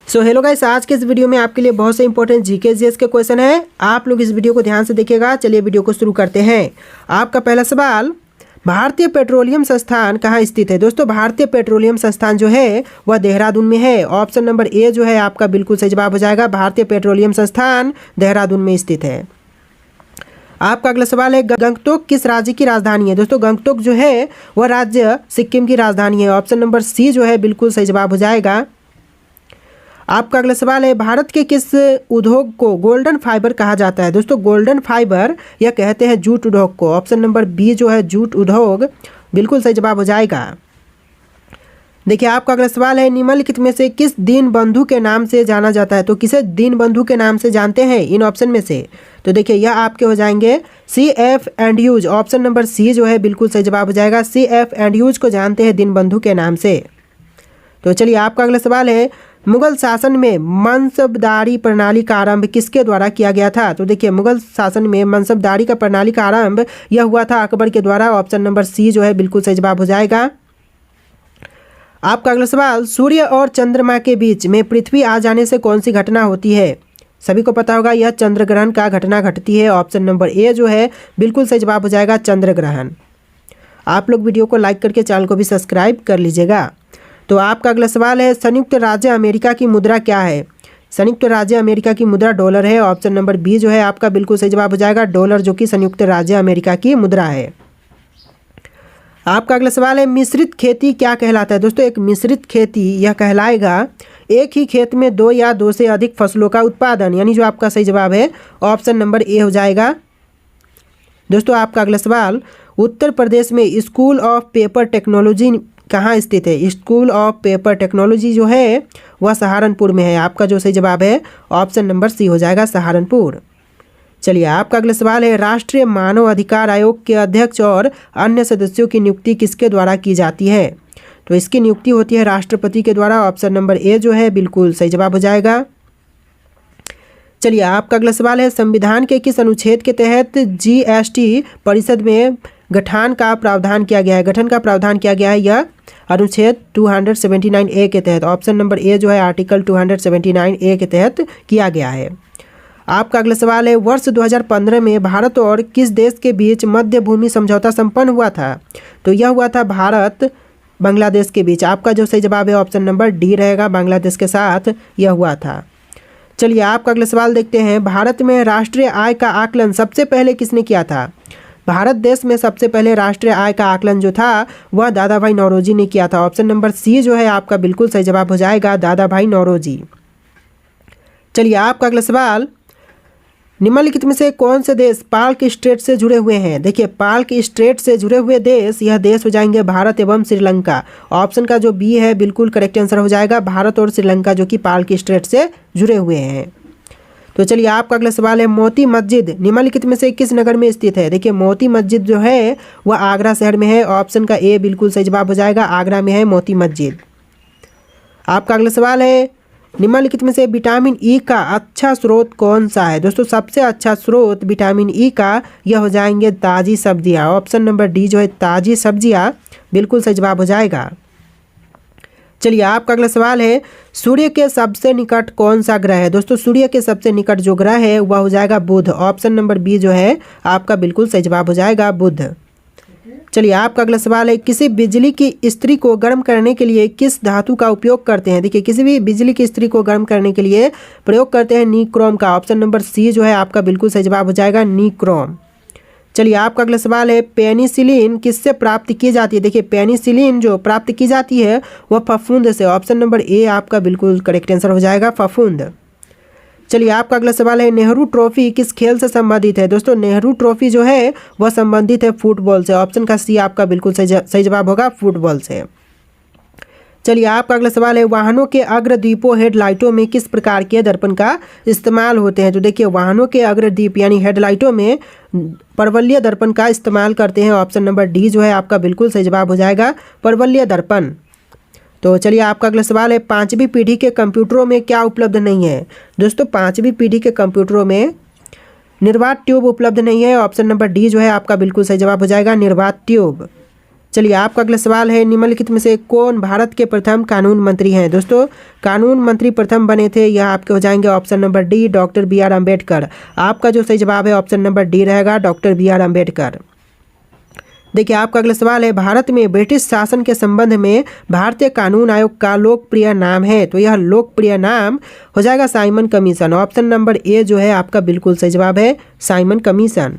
So hello guys, आज के इस वीडियो में आपके लिए बहुत से इंपॉर्टेंट जीके जीएस के क्वेश्चन है। आप लोग इस वीडियो को ध्यान से देखिएगा। चलिए वीडियो को शुरू करते हैं। आपका पहला सवाल, भारतीय पेट्रोलियम संस्थान कहाँ स्थित है? दोस्तों, भारतीय पेट्रोलियम संस्थान जो है वह देहरादून में है। ऑप्शन नंबर ए जो है आपका बिल्कुल सही जवाब हो जाएगा। भारतीय पेट्रोलियम संस्थान देहरादून में स्थित है। आपका अगला सवाल है, गंगटोक किस राज्य की राजधानी है? दोस्तों, गंगटोक जो है वह राज्य सिक्किम की राजधानी है। ऑप्शन नंबर सी जो है बिल्कुल सही जवाब हो जाएगा। आपका अगला सवाल है, भारत के किस उद्योग को गोल्डन फाइबर कहा जाता है? दोस्तों, गोल्डन फाइबर या कहते हैं जूट उद्योग को। ऑप्शन नंबर बी जो है जूट उद्योग बिल्कुल सही जवाब हो जाएगा। देखिए, आपका अगला सवाल है, निम्नलिखित में से किस दीनबंधु के नाम से जाना जाता है? तो किसे दीनबंधु के नाम से जानते हैं इन ऑप्शन में से? तो देखिए, यह आपके हो जाएंगे CF Andrews. Option number C जो है बिल्कुल सही जवाब हो जाएगा। CF एंड्यूज को जानते हैं दीनबंधु के नाम से। तो चलिए, आपका अगला सवाल है, मुगल शासन में मनसबदारी प्रणाली का आरंभ किसके द्वारा किया गया था? तो देखिए, मुगल शासन में मनसबदारी का प्रणाली का आरंभ यह हुआ था अकबर के द्वारा। ऑप्शन नंबर सी जो है बिल्कुल सही जवाब हो जाएगा। आपका अगला सवाल, सूर्य और चंद्रमा के बीच में पृथ्वी आ जाने से कौन सी घटना होती है? सभी को पता होगा, यह चंद्र ग्रहण का घटना घटती है। ऑप्शन नंबर ए जो है बिल्कुल सही जवाब हो जाएगा, चंद्र ग्रहण। आप लोग वीडियो को लाइक करके चैनल को भी सब्सक्राइब कर लीजिएगा। तो आपका अगला सवाल है, संयुक्त राज्य अमेरिका की मुद्रा क्या है? संयुक्त राज्य अमेरिका की मुद्रा डॉलर है। ऑप्शन नंबर बी जो है आपका बिल्कुल सही जवाब हो जाएगा, डॉलर, जो कि संयुक्त राज्य अमेरिका की मुद्रा है। आपका अगला सवाल है, मिश्रित खेती क्या कहलाता है? दोस्तों, एक मिश्रित खेती यह कहलाएगा एक ही खेत में दो या दो से अधिक फसलों का उत्पादन, यानी जो आपका सही जवाब है ऑप्शन नंबर ए हो जाएगा। दोस्तों, आपका अगला सवाल, उत्तर प्रदेश में स्कूल ऑफ पेपर टेक्नोलॉजी कहाँ स्थित है? स्कूल ऑफ पेपर टेक्नोलॉजी जो है वह सहारनपुर में है। आपका जो सही जवाब है ऑप्शन नंबर सी हो जाएगा, सहारनपुर। चलिए, आपका अगला सवाल है, राष्ट्रीय मानव अधिकार आयोग के अध्यक्ष और अन्य सदस्यों की नियुक्ति किसके द्वारा की जाती है? तो इसकी नियुक्ति होती है राष्ट्रपति के द्वारा। ऑप्शन नंबर ए जो है बिल्कुल सही जवाब हो जाएगा। चलिए, आपका अगला सवाल है, संविधान के किस अनुच्छेद के तहत GST परिषद में गठन का प्रावधान किया गया है? गठन का प्रावधान किया गया है यह अनुच्छेद 279A के तहत। ऑप्शन नंबर ए जो है आर्टिकल 279A के तहत किया गया है। आपका अगला सवाल है, वर्ष 2015 में भारत और किस देश के बीच मध्य भूमि समझौता संपन्न हुआ था? तो यह हुआ था भारत बांग्लादेश के बीच। आपका जो सही जवाब है ऑप्शन नंबर डी रहेगा, बांग्लादेश के साथ यह हुआ था। चलिए, आपका अगला सवाल देखते हैं, भारत में राष्ट्रीय आय का आकलन सबसे पहले किसने किया था? भारत देश में सबसे पहले राष्ट्रीय आय का आकलन जो था वह दादा भाई नौरोजी ने किया था। ऑप्शन नंबर सी जो है आपका बिल्कुल सही जवाब हो जाएगा, दादा भाई नौरोजी। चलिए, आपका अगला सवाल, निम्नलिखित में से कौन से देश पाल्क स्ट्रेट से जुड़े हुए हैं? देखिए, पाल्क स्ट्रेट से जुड़े हुए देश, यह देश हो जाएंगे भारत एवं श्रीलंका। ऑप्शन का जो बी है बिल्कुल करेक्ट आंसर हो जाएगा, भारत और श्रीलंका जो कि पाल्क स्ट्रेट से जुड़े हुए हैं। तो चलिए, आपका अगला सवाल है, मोती मस्जिद निम्नलिखित में से किस नगर में स्थित है? देखिए, मोती मस्जिद जो है वह आगरा शहर में है। ऑप्शन का ए बिल्कुल सही जवाब हो जाएगा, आगरा में है मोती मस्जिद। आपका अगला सवाल है, निम्नलिखित में से विटामिन ई का अच्छा स्रोत कौन सा है? दोस्तों, सबसे अच्छा स्रोत विटामिन ई का यह हो जाएंगे ताज़ी सब्जियां। ऑप्शन नंबर डी जो है ताज़ी सब्जियां बिल्कुल सही जवाब हो जाएगा। चलिए, आपका अगला सवाल है, सूर्य के सबसे निकट कौन सा ग्रह है? दोस्तों, सूर्य के सबसे निकट जो ग्रह है वह हो जाएगा बुध। ऑप्शन नंबर बी जो है आपका बिल्कुल सही जवाब हो जाएगा, बुध। चलिए, आपका अगला सवाल है, किसी बिजली की इस्त्री को गर्म करने के लिए किस धातु का उपयोग करते हैं? देखिए, किसी भी बिजली की इस्त्री को गर्म करने के लिए प्रयोग करते हैं निक्रोम का। ऑप्शन नंबर सी जो है आपका बिल्कुल सही जवाब हो जाएगा, निक्रोम। चलिए, आपका अगला सवाल है, पेनिसिलिन किससे प्राप्त की जाती है? देखिए, पेनिसिलिन जो प्राप्त की जाती है वह फफूंद से। ऑप्शन नंबर ए आपका बिल्कुल करेक्ट आंसर हो जाएगा, फफूंद। चलिए, आपका अगला सवाल है, नेहरू ट्रॉफी किस खेल से संबंधित है? दोस्तों, नेहरू ट्रॉफी जो है वह संबंधित है फुटबॉल से। ऑप्शन का सी आपका बिल्कुल सही जवाब होगा, फुटबॉल से। चलिए, आपका अगला सवाल है, वाहनों के अग्रदीपों हेडलाइटों में किस प्रकार के दर्पण का इस्तेमाल होते हैं? तो देखिए, वाहनों के अग्रदीप यानी हेडलाइटों में परवलय दर्पण का इस्तेमाल करते हैं। ऑप्शन नंबर डी जो है आपका बिल्कुल सही जवाब हो जाएगा, परवलय दर्पण। तो चलिए, आपका अगला सवाल है, पांचवी पीढ़ी के कंप्यूटरों में क्या उपलब्ध नहीं है? दोस्तों, पांचवी पीढ़ी के कंप्यूटरों में निर्वात ट्यूब उपलब्ध नहीं है। ऑप्शन नंबर डी जो है आपका बिल्कुल सही जवाब हो जाएगा, निर्वात ट्यूब। चलिए आपका अगला सवाल है, निम्नलिखित में से कौन भारत के प्रथम कानून मंत्री हैं? दोस्तों कानून मंत्री प्रथम बने थे, यह आपके हो जाएंगे option number D, doctor B R Ambedkar. आपका जो सही जवाब है ऑप्शन नंबर डी रहेगा, डॉक्टर बी आर अम्बेडकर। देखिए आपका अगला सवाल है, भारत में ब्रिटिश शासन के संबंध में भारतीय कानून आयोग का लोकप्रिय नाम है, तो यह लोकप्रिय नाम हो जाएगा Simon commission. Option number A जो है आपका बिल्कुल सही जवाब है, साइमन कमीशन।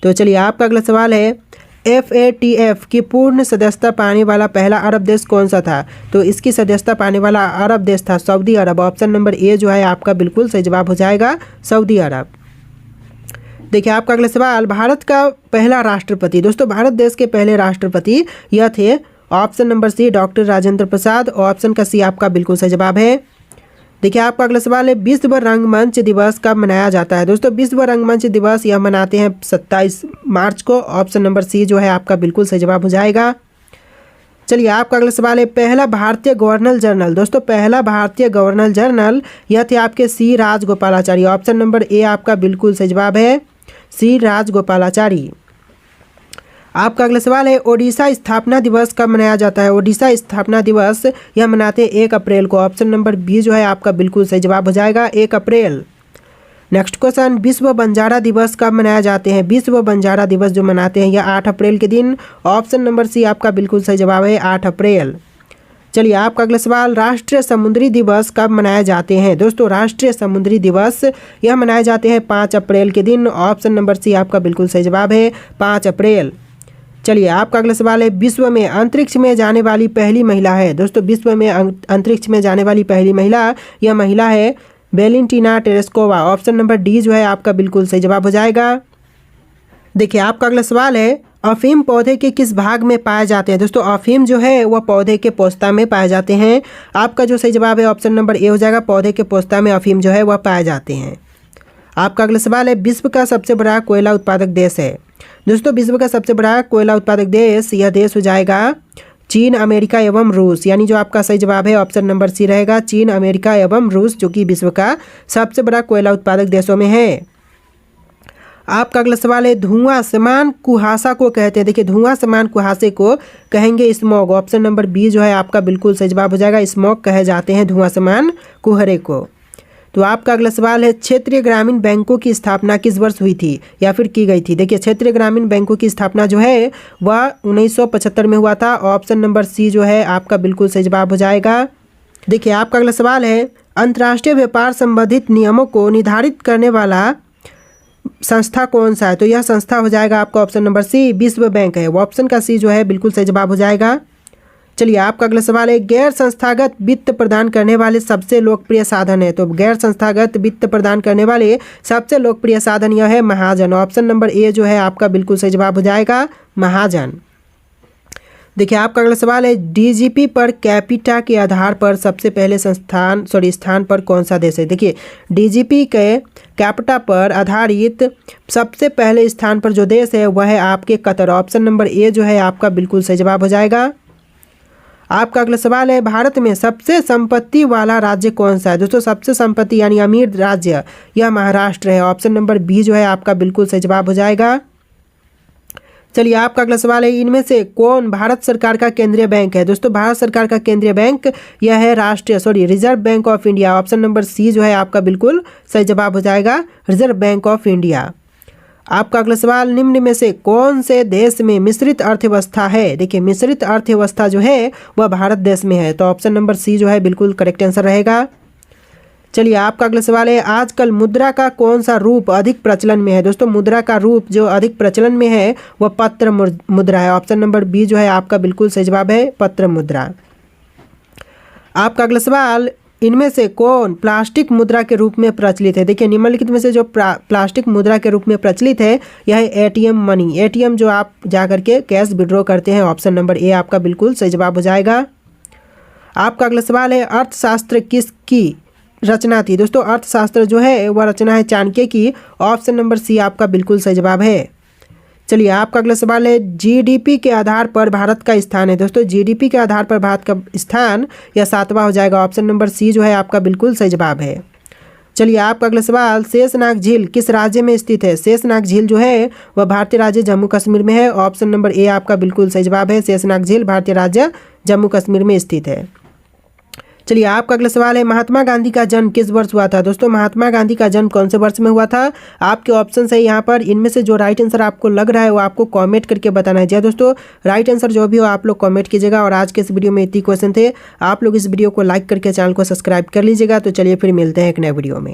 तो चलिए आपका अगला सवाल है, FATF की पूर्ण सदस्यता पाने वाला पहला अरब देश कौन सा था? तो इसकी सदस्यता पाने वाला अरब देश था Saudi Arab. Option number A जो है आपका बिल्कुल सही जवाब हो जाएगा, सऊदी अरब। देखिए आपका अगला सवाल, भारत का पहला राष्ट्रपति। दोस्तों भारत देश के पहले राष्ट्रपति यह थे, option number C doctor Rajendra Prasad. Option का सी आपका बिल्कुल सही जवाब है। देखिए आपका अगला सवाल है, विश्व रंगमंच दिवस कब मनाया जाता है? दोस्तों विश्व रंगमंच दिवस यह मनाते हैं 27 मार्च को। ऑप्शन नंबर सी जो है आपका बिल्कुल सही जवाब हो जाएगा। चलिए आपका अगला सवाल है, पहला भारतीय गवर्नर जनरल। दोस्तों पहला भारतीय गवर्नर जनरल यह थे आपके सी राजगोपालाचारी। ऑप्शन नंबर ए आपका बिल्कुल सही जवाब है, सी राजगोपालाचारी। आपका अगला सवाल है, ओडिशा स्थापना दिवस कब मनाया जाता है? ओडिशा स्थापना दिवस यह मनाते हैं 1 अप्रैल को। ऑप्शन नंबर बी जो है आपका बिल्कुल सही जवाब हो जाएगा, 1 अप्रैल। नेक्स्ट क्वेश्चन, विश्व बंजारा दिवस कब मनाया जाते हैं? विश्व बंजारा दिवस जो मनाते हैं यह 8 अप्रैल के दिन। ऑप्शन नंबर सी आपका बिल्कुल सही जवाब है, 8 अप्रैल। चलिए आपका अगला सवाल, राष्ट्रीय समुद्री दिवस कब मनाए जाते हैं? दोस्तों राष्ट्रीय समुद्री दिवस यह मनाए जाते हैं 5 अप्रैल के दिन। ऑप्शन नंबर सी आपका बिल्कुल सही जवाब है, 5 अप्रैल। चलिए आपका अगला सवाल है, विश्व में अंतरिक्ष में जाने वाली पहली महिला है? दोस्तों विश्व में अंतरिक्ष में जाने वाली पहली महिला, यह महिला है Valentina Tereshkova. Option number D जो है आपका बिल्कुल सही जवाब हो जाएगा। देखिए आपका अगला सवाल है, अफीम पौधे के किस भाग में पाए जाते हैं? दोस्तों अफीम जो है वह पौधे के पोस्ता में पाए जाते हैं। आपका जो सही जवाब है ऑप्शन नंबर ए हो जाएगा, पौधे के पोस्ता में अफीम जो है वह पाए जाते हैं। आपका अगला सवाल है, विश्व का सबसे बड़ा कोयला उत्पादक देश है? दोस्तों विश्व का सबसे बड़ा कोयला उत्पादक देश, यह देश हो जाएगा चीन, अमेरिका एवं रूस। यानी जो आपका सही जवाब है ऑप्शन नंबर सी रहेगा, चीन, अमेरिका एवं रूस, जो कि विश्व का सबसे बड़ा कोयला उत्पादक देशों में है। आपका अगला सवाल है, धुआं समान कुहासा को कहते हैं? देखिए धुआं समान कुहासे को कहेंगे स्मॉग। ऑप्शन नंबर बी जो है आपका बिल्कुल सही जवाब हो जाएगा, स्मॉग कहे जाते हैं धुआं समान कुहरे को। तो आपका अगला सवाल है, क्षेत्रीय ग्रामीण बैंकों की स्थापना किस वर्ष हुई थी या फिर की गई थी? देखिए क्षेत्रीय ग्रामीण बैंकों की स्थापना जो है वह 1975 में हुआ था। ऑप्शन नंबर सी जो है आपका बिल्कुल सही जवाब हो जाएगा। देखिए आपका अगला सवाल है, अंतर्राष्ट्रीय व्यापार संबंधित नियमों को निर्धारित करने वाला संस्था कौन सा है? तो यह संस्था हो जाएगा आपका ऑप्शन नंबर सी, विश्व बैंक है। ऑप्शन का सी जो है बिल्कुल सही जवाब हो जाएगा। चलिए आपका अगला सवाल है, गैर संस्थागत वित्त प्रदान करने वाले सबसे लोकप्रिय साधन है? तो गैर संस्थागत वित्त प्रदान करने वाले सबसे लोकप्रिय साधन यह है महाजन। ऑप्शन नंबर ए जो है आपका बिल्कुल सही जवाब हो जाएगा, महाजन। देखिए आपका अगला सवाल है, डीजीपी पर कैपिटा के आधार पर सबसे पहले स्थान पर कौन सा देश है? देखिए डीजीपी के कैपिटा पर आधारित सबसे पहले स्थान पर जो देश है वह है आपके कतर। ऑप्शन नंबर ए जो है आपका बिल्कुल सही जवाब हो जाएगा। आपका अगला सवाल है, भारत में सबसे संपत्ति वाला राज्य कौन सा है? दोस्तों सबसे संपत्ति यानी अमीर राज्य यह महाराष्ट्र है। ऑप्शन नंबर बी जो है आपका बिल्कुल सही जवाब हो जाएगा। चलिए आपका अगला सवाल है, इनमें से कौन भारत सरकार का केंद्रीय बैंक है? दोस्तों भारत सरकार का केंद्रीय बैंक यह है reserve bank of India. Option number C जो है आपका बिल्कुल सही जवाब हो जाएगा, रिजर्व बैंक ऑफ इंडिया। आपका अगला सवाल, निम्न में से कौन से देश में मिश्रित अर्थव्यवस्था है? देखिए मिश्रित अर्थव्यवस्था जो है वह भारत देश में है। तो ऑप्शन नंबर सी जो है बिल्कुल करेक्ट आंसर रहेगा। चलिए आपका अगला सवाल है, आजकल मुद्रा का कौन सा रूप अधिक प्रचलन में है? दोस्तों मुद्रा का रूप जो अधिक प्रचलन में है वह पत्र मुद्रा है। ऑप्शन नंबर बी जो है आपका बिल्कुल सही जवाब है, पत्र मुद्रा। आपका अगला सवाल, इनमें से कौन प्लास्टिक मुद्रा के रूप में प्रचलित है? देखिए निम्नलिखित में से जो प्लास्टिक मुद्रा के रूप में प्रचलित है यह है एटीएम मनी। एटीएम जो आप जाकर के कैश विड्रॉ करते हैं। ऑप्शन नंबर ए आपका बिल्कुल सही जवाब हो जाएगा। आपका अगला सवाल है, अर्थशास्त्र किसकी रचना थी? दोस्तों अर्थशास्त्र जो है वह रचना है चाणक्य की। ऑप्शन नंबर सी आपका बिल्कुल सही जवाब है। चलिए आपका अगला सवाल है, जीडीपी के आधार पर भारत का स्थान है? दोस्तों जीडीपी के आधार पर भारत का स्थान यह 7वां हो जाएगा। ऑप्शन नंबर सी जो है आपका बिल्कुल सही जवाब है। चलिए आपका अगला सवाल, शेषनाग झील किस राज्य में स्थित है? शेषनाग झील जो है वह भारतीय राज्य जम्मू कश्मीर में है। ऑप्शन नंबर ए आपका बिल्कुल सही जवाब है। शेषनाग झील भारतीय राज्य जम्मू कश्मीर में स्थित है। चलिए आपका अगला सवाल है, महात्मा गांधी का जन्म किस वर्ष हुआ था? दोस्तों महात्मा गांधी का जन्म कौन से वर्ष में हुआ था? आपके ऑप्शन है यहाँ पर, इनमें से जो राइट आंसर आपको लग रहा है वो आपको कमेंट करके बताना है। जी दोस्तों, राइट आंसर जो भी हो आप लोग कमेंट कीजिएगा। और आज के इस वीडियो में इतने क्वेश्चन थे। आप लोग इस वीडियो को लाइक करके चैनल को सब्सक्राइब कर लीजिएगा। तो चलिए फिर मिलते हैं एक नए वीडियो में।